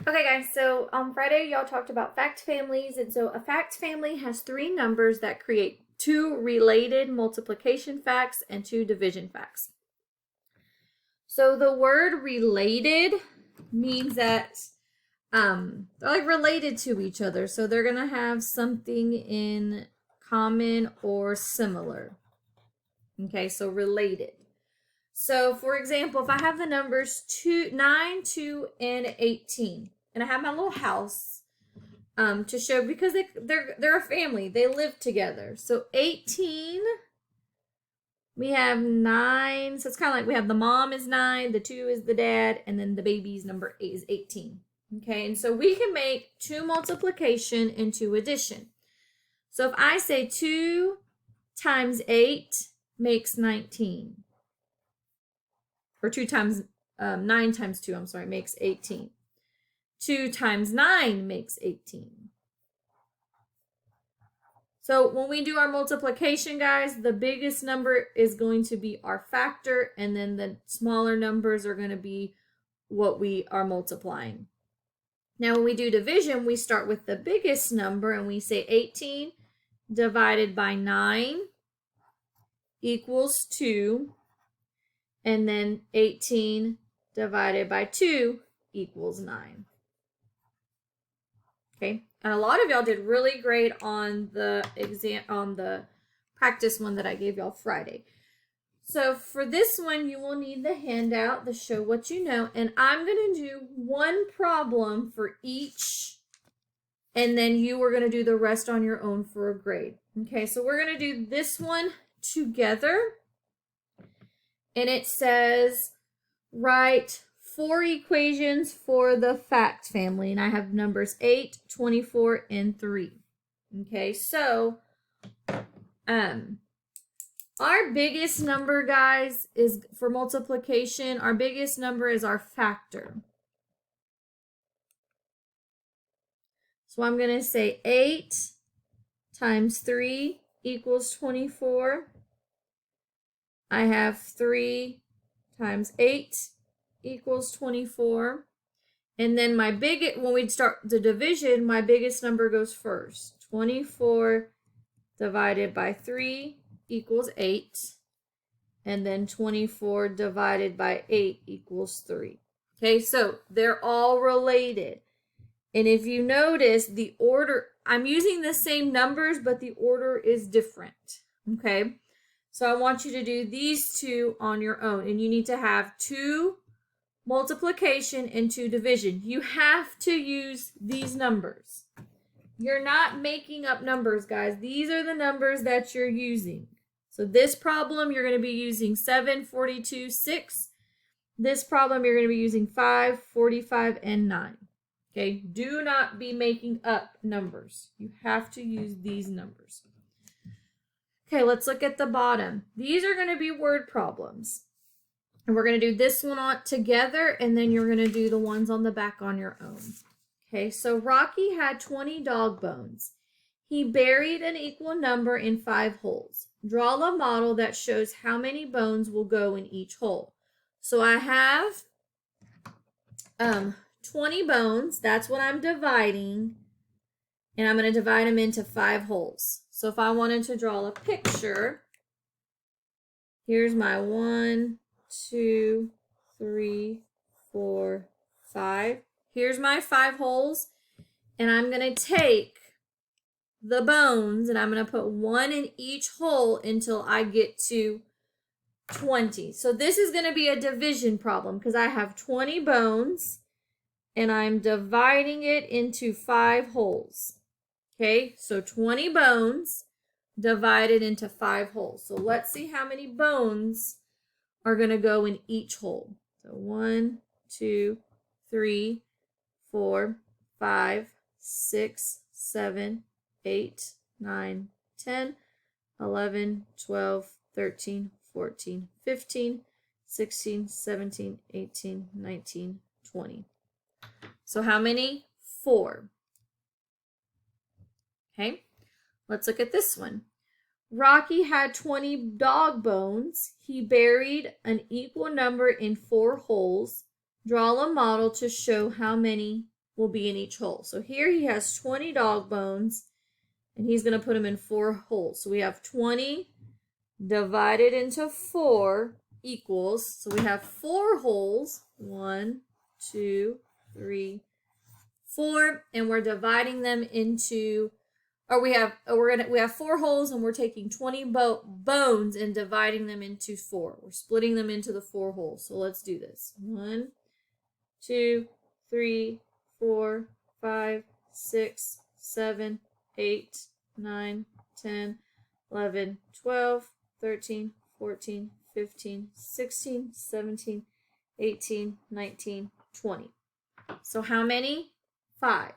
Okay, guys, so on Friday, y'all talked about fact families. And so a fact family has three numbers that create two related multiplication facts and two division facts. So the word related means that they're like related to each other. So they're going to have something in common or similar. Okay, so related. So, for example, if I have the numbers 9, 2, and 18, and I have my little house to show because they're a family, they live together. So 18, we have 9. So it's kind of like we have the mom is 9, the 2 is the dad, and then the baby's number 8 is 18. Okay, and so we can make 2 multiplication and 2 addition. So if I say 2 times 8 makes 19. Or 2 times 9 times 2, I'm sorry, makes 18. 2 times 9 makes 18. So when we do our multiplication, guys, the biggest number is going to be our factor, and then the smaller numbers are going to be what we are multiplying. Now, when we do division, we start with the biggest number, and we say 18 divided by 9 equals 2. And then 18 divided by 2 equals 9. Okay, and a lot of y'all did really great on the practice one that I gave y'all Friday. So for this one, you will need the handout, the show what you know, and I'm going to do one problem for each, and then you are going to do the rest on your own for a grade. Okay, so we're going to do this one together. And it says, write 4 equations for the fact family. And I have numbers 8, 24, and 3. Okay, so our biggest number, guys, is for multiplication. Our biggest number is our factor. So I'm going to say 8 times 3 equals 24. I have 3 times 8 equals 24. And then when we start the division, my biggest number goes first. 24 divided by 3 equals 8. And then 24 divided by 8 equals 3. Okay, so they're all related. And if you notice, the order, I'm using the same numbers, but the order is different. Okay. So I want you to do these 2 on your own, and you need to have 2 multiplication and 2 division. You have to use these numbers. You're not making up numbers, guys. These are the numbers that you're using. So this problem, you're going to be using 7, 42, 6. This problem, you're going to be using 5, 45, and 9. Okay, do not be making up numbers. You have to use these numbers. Okay, let's look at the bottom. These are going to be word problems. And we're going to do this one on together, and then you're going to do the ones on the back on your own. Okay, so Rocky had 20 dog bones. He buried an equal number in 5 holes. Draw a model that shows how many bones will go in each hole. So I have 20 bones. That's what I'm dividing. And I'm going to divide them into 5 holes. So if I wanted to draw a picture, here's my 1, 2, 3, 4, 5. Here's my 5 holes. And I'm going to take the bones and I'm going to put 1 in each hole until I get to 20. So this is going to be a division problem because I have 20 bones and I'm dividing it into 5 holes. Okay, so 20 bones divided into 5 holes. So let's see how many bones are going to go in each hole. So 1, 2, 3, 4, 5, 6, 7, 8, 9, 10, 11, 12, 13, 14, 15, 16, 17, 18, 19, 20. So how many? 4. Okay, let's look at this one. Rocky had 20 dog bones. He buried an equal number in 4 holes. Draw a model to show how many will be in each hole. So here he has 20 dog bones, and he's going to put them in 4 holes. So we have 20 divided into 4 equals, so we have 4 holes, 1, 2, 3, 4, and we're dividing them into, or we have 4 holes, and we're taking 20 bones and dividing them into 4. We're splitting them into the 4 holes. So let's do this. 1, 2, 3, 4, 5, 6, 7, 8, 9, 10, 11, 12, 13, 14, 15, 16, 17, 18, 19, 20. So how many? 5.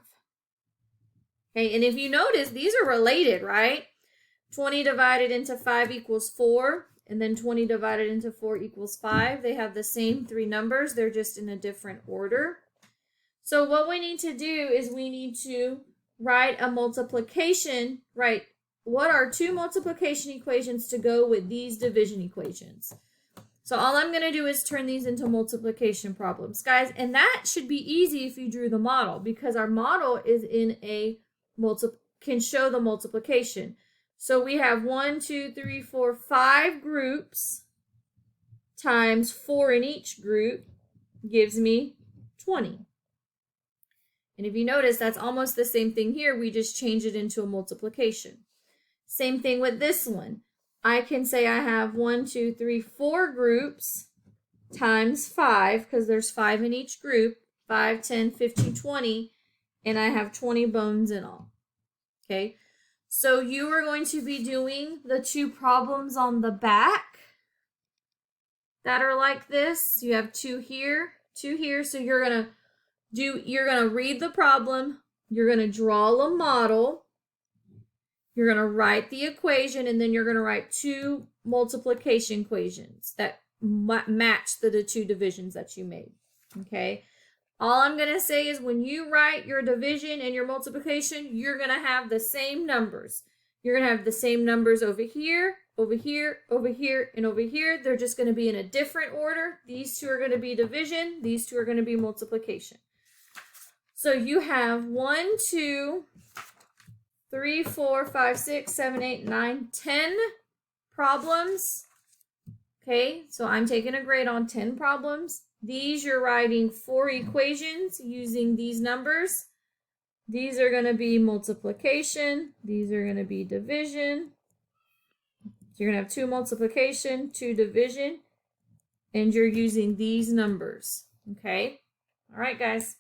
Okay, and if you notice, these are related, right? 20 divided into 5 equals 4, and then 20 divided into 4 equals 5. They have the same 3 numbers. They're just in a different order. So what we need to do is we need to write a multiplication, right? What are 2 multiplication equations to go with these division equations? So all I'm going to do is turn these into multiplication problems, guys. And that should be easy if you drew the model, because our model is in a can show the multiplication. So we have 1, 2, 3, 4, 5 groups times 4 in each group gives me 20. And if you notice, that's almost the same thing here. We just change it into a multiplication. Same thing with this one. I can say I have 1, 2, 3, 4 groups times 5, because there's 5 in each group, 5, 10, 15, 20, and I have 20 bones in all. Okay, so you are going to be doing the 2 problems on the back that are like this. You have 2 here, 2 here. So you're gonna read the problem, you're gonna draw a model, you're gonna write the equation, and then you're gonna write 2 multiplication equations that match the 2 divisions that you made. Okay. All I'm going to say is when you write your division and your multiplication, you're going to have the same numbers. You're going to have the same numbers over here, over here, over here, and over here. They're just going to be in a different order. These 2 are going to be division. These 2 are going to be multiplication. So you have 1, 2, 3, 4, 5, 6, 7, 8, 9, 10 problems. Okay, so I'm taking a grade on 10 problems. These you're writing 4 equations using these numbers. These are going to be multiplication. These are going to be division. You're going to have 2 multiplication, 2 division, and you're using these numbers. Okay? All right, guys.